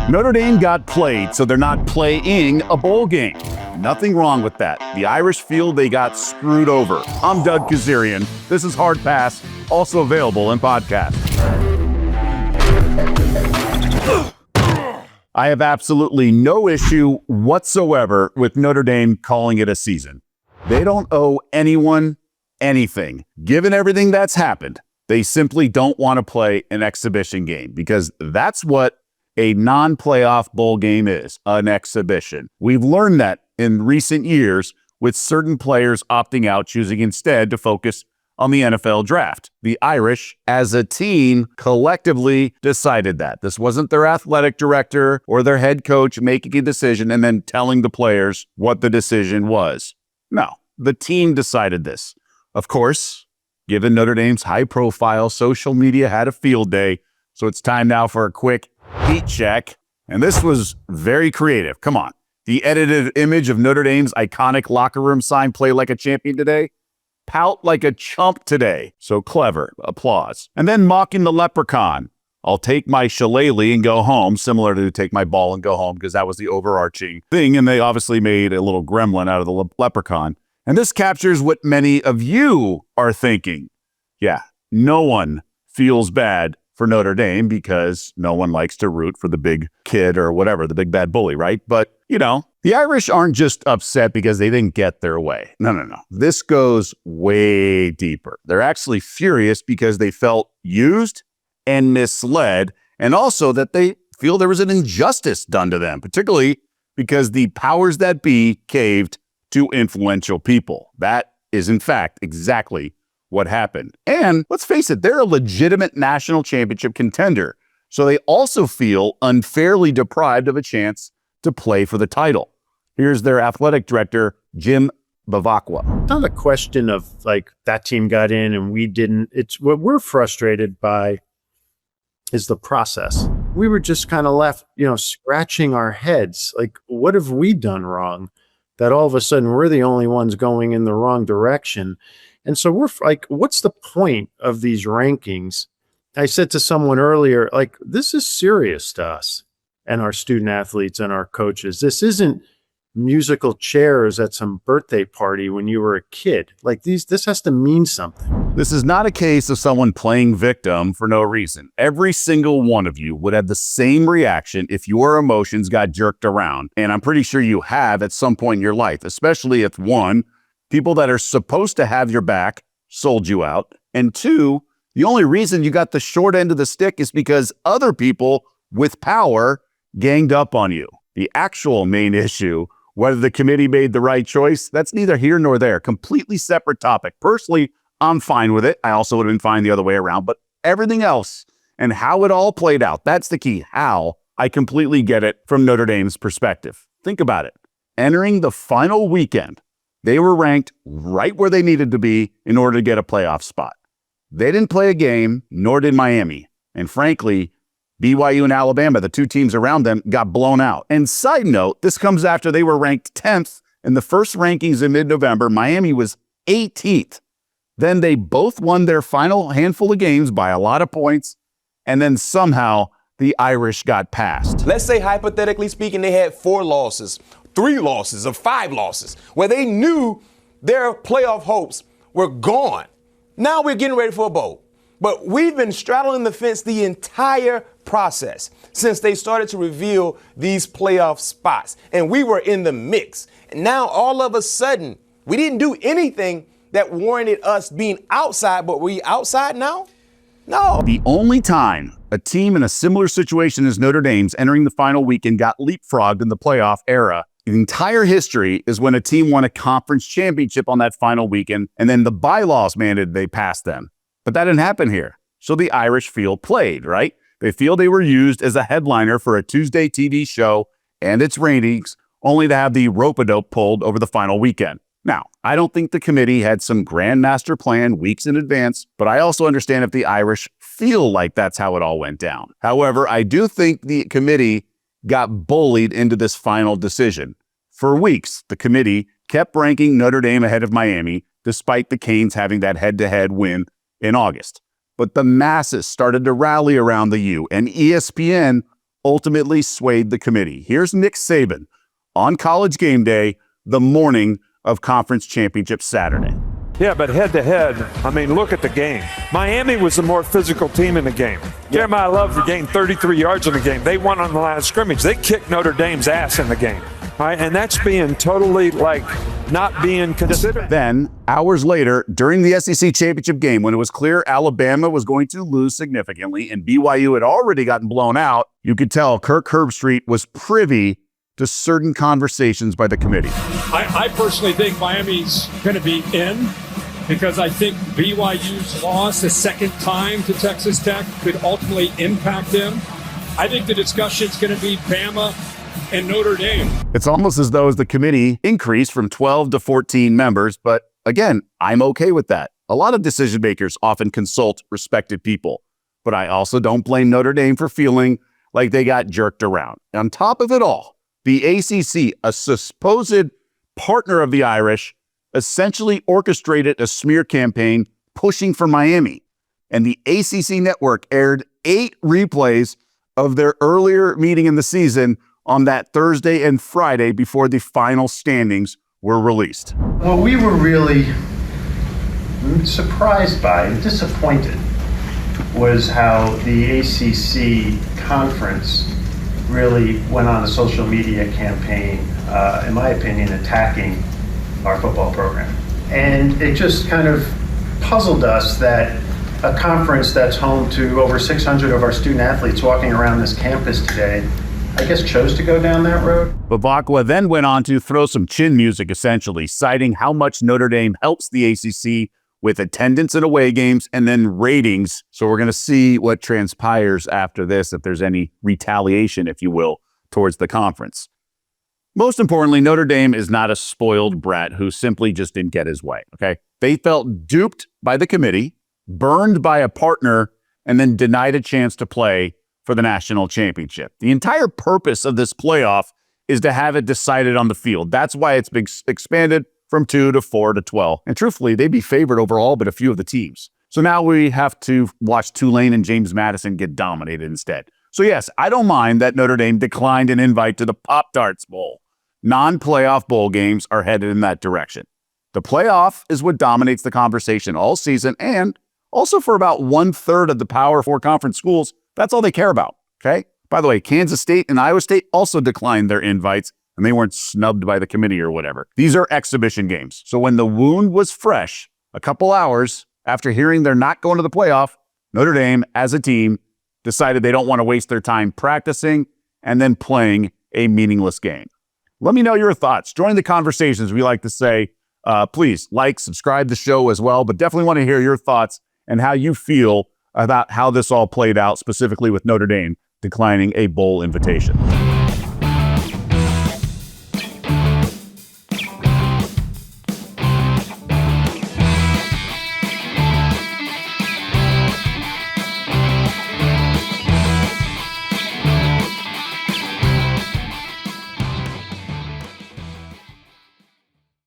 Notre Dame got played, so they're not playing a bowl game. Nothing wrong with that. The Irish feel they got screwed over. I'm Doug Kezirian. This is Hard Pass, also available in podcast. I have absolutely no issue whatsoever with Notre Dame calling it a season. They don't owe anyone anything. Given everything that's happened, they simply don't want to play an exhibition game because that's what a non-playoff bowl game is, an exhibition. We've learned that in recent years with certain players opting out, choosing instead to focus on the NFL draft. The Irish, as a team, collectively decided that. This wasn't their athletic director or their head coach making a decision and then telling the players what the decision was. No, the team decided this. Of course, given Notre Dame's high-profile, social media had a field day, so it's time now for a quick heat check. And this was very creative. Come on. The edited image of Notre Dame's iconic locker room sign, "Play like a champion today," "Pout like a chump today." So clever. Applause. And then mocking the leprechaun. "I'll take my shillelagh and go home," similar to "take my ball and go home," because that was the overarching thing. And they obviously made a little gremlin out of the leprechaun. And this captures what many of you are thinking. Yeah, no one feels bad for Notre Dame because no one likes to root for the big kid or whatever, the big bad bully, right? But, the Irish aren't just upset because they didn't get their way. No. This goes way deeper. They're actually furious because they felt used and misled, and also that they feel there was an injustice done to them, particularly because the powers that be caved to influential people. That is, in fact, exactly what happened. And let's face it, they're a legitimate national championship contender. So they also feel unfairly deprived of a chance to play for the title. Here's their athletic director, Jim Bavacqua. It's not a question of that team got in and we didn't. It's what we're frustrated by is the process. We were just kind of left, scratching our heads. What have we done wrong that all of a sudden we're the only ones going in the wrong direction? And so we're what's the point of these rankings? I said to someone earlier, this is serious to us and our student athletes and our coaches. This isn't musical chairs at some birthday party when you were a kid. This has to mean something. This is not a case of someone playing victim for no reason. Every single one of you would have the same reaction if your emotions got jerked around. And I'm pretty sure you have at some point in your life, especially if one, people that are supposed to have your back sold you out. And two, the only reason you got the short end of the stick is because other people with power ganged up on you. The actual main issue, whether the committee made the right choice, that's neither here nor there. Completely separate topic. Personally, I'm fine with it. I also would have been fine the other way around. But everything else and how it all played out, that's the key. How I completely get it from Notre Dame's perspective. Think about it. Entering the final weekend, they were ranked right where they needed to be in order to get a playoff spot. They didn't play a game, nor did Miami. And frankly, BYU and Alabama, the two teams around them, got blown out. And side note, this comes after they were ranked 10th in the first rankings in mid-November. Miami was 18th. Then they both won their final handful of games by a lot of points. And then somehow the Irish got passed. Let's say, hypothetically speaking, they had 4 losses, 3 losses, or 5 losses, where they knew their playoff hopes were gone. Now we're getting ready for a bowl. But we've been straddling the fence the entire process since they started to reveal these playoff spots. And we were in the mix. And now all of a sudden, we didn't do anything that warranted us being outside, but were we outside now? No. The only time a team in a similar situation as Notre Dame's entering the final weekend got leapfrogged in the playoff era in entire history is when a team won a conference championship on that final weekend, and then the bylaws mandated they pass them. But that didn't happen here. So the Irish feel played, right? They feel they were used as a headliner for a Tuesday TV show and its ratings, only to have the rope-a-dope pulled over the final weekend. Now, I don't think the committee had some grand master plan weeks in advance, but I also understand if the Irish feel like that's how it all went down. However, I do think the committee got bullied into this final decision. For weeks, the committee kept ranking Notre Dame ahead of Miami, despite the Canes having that head-to-head win in August. But the masses started to rally around the U, and ESPN ultimately swayed the committee. Here's Nick Saban on College Game Day, the morning of Conference Championship Saturday. Yeah, but head-to-head, I mean, look at the game. Miami was the more physical team in the game. Jeremiah Love gained 33 yards in the game. They won on the line of scrimmage. They kicked Notre Dame's ass in the game. All right, and that's being totally, not being considered. Then, hours later, during the SEC championship game, when it was clear Alabama was going to lose significantly and BYU had already gotten blown out, you could tell Kirk Herbstreit was privy to certain conversations by the committee. I personally think Miami's going to be in because I think BYU's loss a second time to Texas Tech could ultimately impact them. I think the discussion is going to be Bama and Notre Dame. It's almost as though the committee increased from 12 to 14 members, but again, I'm okay with that. A lot of decision makers often consult respected people, but I also don't blame Notre Dame for feeling like they got jerked around. On top of it all, the ACC, a supposed partner of the Irish, essentially orchestrated a smear campaign pushing for Miami. And the ACC network aired 8 replays of their earlier meeting in the season on that Thursday and Friday before the final standings were released. What we were really surprised by and disappointed was how the ACC conference really went on a social media campaign, in my opinion, attacking our football program. And it just kind of puzzled us that a conference that's home to over 600 of our student athletes walking around this campus today, I guess, chose to go down that road. Bavakwa then went on to throw some chin music, essentially, citing how much Notre Dame helps the ACC with attendance at away games and then ratings. So we're going to see what transpires after this, if there's any retaliation, if you will, towards the conference. Most importantly, Notre Dame is not a spoiled brat who simply just didn't get his way, okay? They felt duped by the committee, burned by a partner, and then denied a chance to play for the national championship. The entire purpose of this playoff is to have it decided on the field. That's why it's been expanded from 2 to 4 to 12. And truthfully, they'd be favored over all but a few of the teams. So now we have to watch Tulane and James Madison get dominated instead. So yes, I don't mind that Notre Dame declined an invite to the Pop-Tarts Bowl. Non-playoff bowl games are headed in that direction. The playoff is what dominates the conversation all season, and also for about 1/3 of the Power 4 conference schools, that's all they care about, okay? By the way, Kansas State and Iowa State also declined their invites, and they weren't snubbed by the committee or whatever. These are exhibition games. So when the wound was fresh, a couple hours after hearing they're not going to the playoff, Notre Dame, as a team, decided they don't want to waste their time practicing and then playing a meaningless game. Let me know your thoughts. Join the conversations. We like to say, please like, subscribe to the show as well, but definitely want to hear your thoughts and how you feel about how this all played out, specifically with Notre Dame declining a bowl invitation.